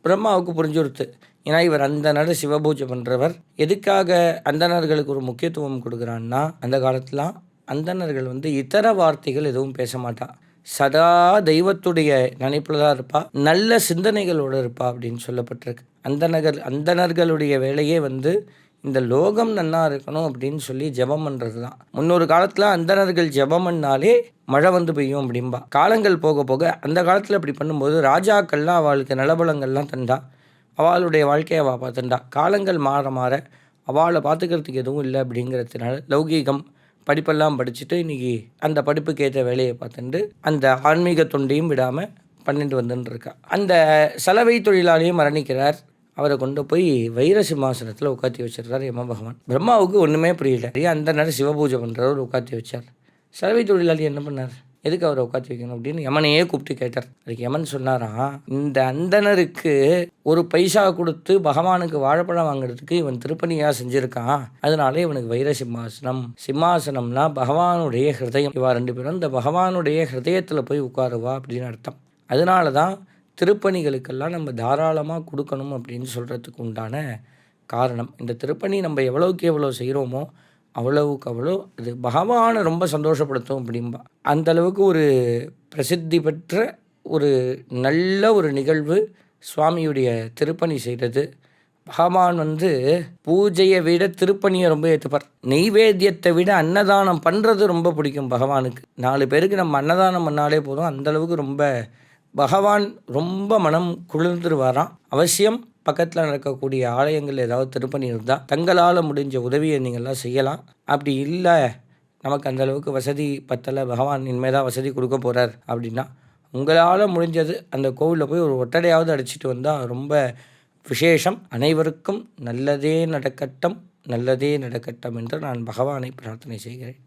பிரம்மாவுக்கு புரிஞ்சுடுத்து. ஏன்னா இவர் அந்தனர், சிவபூஜை பண்ணுறவர். எதுக்காக அந்தணர்களுக்கு ஒரு முக்கியத்துவம் கொடுக்குறான்னா, அந்த காலத்துலாம் அந்தணர்கள் இதர வார்த்தைகள் எதுவும் பேச மாட்டான். சதா தெய்வத்துடைய நினைப்பில் தான் இருப்பா, நல்ல சிந்தனைகளோடு இருப்பா அப்படின்னு சொல்லப்பட்டிருக்கு. அந்தணர்களுடைய வேலையே இந்த லோகம் நன்னா இருக்கணும் அப்படின்னு சொல்லி ஜெபம் பண்ணுறது தான். முன்னொரு காலத்தில் அந்தணர்கள் ஜெபம் பண்ணாலே மழை பெய்யும் அப்படின்பா. காலங்கள் போக போக அந்த காலத்தில் இப்படி பண்ணும்போது ராஜாக்கள்லாம் அவளுக்கு நலபலங்கள்லாம் தந்தா, அவளுடைய வாழ்க்கையை அவள் பார்த்துண்டா. காலங்கள் மாற மாற அவளை பார்த்துக்கிறதுக்கு எதுவும் இல்லை அப்படிங்கிறதுனால லௌகீகம் படிப்பெல்லாம் படிச்சுட்டு இன்றைக்கி அந்த படிப்புக்கு ஏற்ற வேலையை பார்த்துட்டு அந்த ஆன்மீக தொண்டையும் விடாமல் பண்ணிட்டு வந்துட்டுருக்கா. அந்த சலவை தொழிலாளியும் மரணிக்கிறார். அவரை கொண்டு போய் வைர சிம்மாசனத்தில் உட்காத்தி வச்சிடுறார் யம பகவான். பிரம்மாவுக்கு ஒன்றுமே புரியல. அந்த நேரம் சிவபூஜை பண்ணுறவர் உட்காத்தி வச்சார். சலவை தொழிலாளி என்ன பண்ணார்? எதுக்கு அவரை உட்காத்தி வைக்கணும் அப்படின்னு யமனையே கூப்பிட்டு கேட்டார். அதுக்கு யமன் சொன்னாராம், இந்த அந்தனருக்கு ஒரு பைசா கொடுத்து பகவானுக்கு வாழைப்பழம் வாங்குறதுக்கு இவன் திருப்பணியாக செஞ்சுருக்கான். அதனால இவனுக்கு வைர சிம்மாசனம். சிம்மாசனம்னா பகவானுடைய ஹிருதயம். இவா 2 பேரும் இந்த பகவானுடைய ஹிருதயத்தில் போய் உட்காருவா அப்படின்னு அர்த்தம். அதனால தான் திருப்பணிகளுக்கெல்லாம் நம்ம தாராளமாக கொடுக்கணும் அப்படின்னு சொல்கிறதுக்கு உண்டான காரணம். இந்த திருப்பணி நம்ம எவ்வளோக்கு எவ்வளோ செய்கிறோமோ அவ்வளவுக்கு அவ்வளோ அது பகவானை ரொம்ப சந்தோஷப்படுத்தும் அப்படின்பா. அந்தளவுக்கு ஒரு பிரசித்தி பெற்ற ஒரு நல்ல ஒரு நிகழ்வு சுவாமியுடைய திருப்பணி செய்கிறது. பகவான் பூஜையை விட திருப்பணியை ரொம்ப ஏற்றுப்பார். நெய்வேத்தியத்தை விட அன்னதானம் பண்ணுறது ரொம்ப பிடிக்கும் பகவானுக்கு. 4 பேருக்கு நம்ம அன்னதானம் பண்ணாலே போதும், அந்தளவுக்கு ரொம்ப பகவான் ரொம்ப மனம் குளிர்ந்துருவாராம். அவசியம் பக்கத்தில் நடக்கக்கூடிய ஆலயங்கள் ஏதாவது திருப்பணி இருந்தால் தங்களால் முடிஞ்ச உதவியை நீங்கள்லாம் செய்யலாம். அப்படி இல்லை, நமக்கு அந்தளவுக்கு வசதி பத்தலை, பகவான் இனிமேல் தான் வசதி கொடுக்க போகிறார் அப்படின்னா உங்களால் முடிஞ்சது அந்த கோவிலில் போய் ஒரு ஒட்டடையாவது அடிச்சுட்டு வந்தால் ரொம்ப விசேஷம். அனைவருக்கும் நல்லதே நடக்கட்டும், நல்லதே நடக்கட்டும் என்று நான் பகவானை பிரார்த்தனை செய்கிறேன்.